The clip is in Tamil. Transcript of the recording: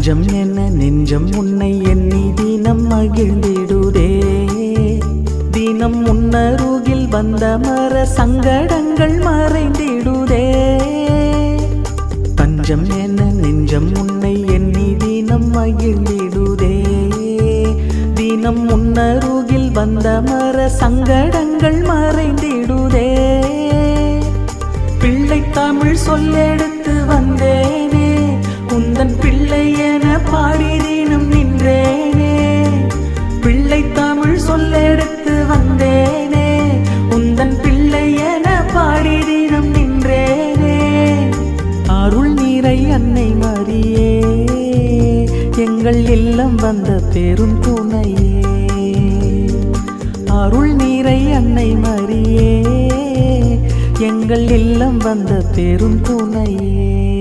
தஞ்சம் என நெஞ்சம் உன்னை எண்ணி தினம் மகிழ்ந்திடுதே. தினம் முன்னருகில் வந்த மர சங்கடங்கள் மறைந்திடுதே. தஞ்சம் என நெஞ்சம் உன்னை எண்ணி தினம் மகிழ்ந்திடுதே. தினம் முன்னருகில் வந்த மர சங்கடங்கள் மறைந்திடுதே. பிள்ளை தமிழ் சொல்லெடுத்து வந்தேனே, உந்தன் பிள்ளை என பாடி தினம் நின்றேனே. பிள்ளை தமிழ் சொல்லெடுத்து வந்தேனே, உந்தன் பிள்ளை என பாடி தினம் நின்றேனே. அருள் நீரை அன்னை மரியே, எங்கள் இல்லம் வந்த பெரும் துணையே. அருள் நீரை அன்னை மரியே, எங்கள் இல்லம் வந்த பெரும் துணையே.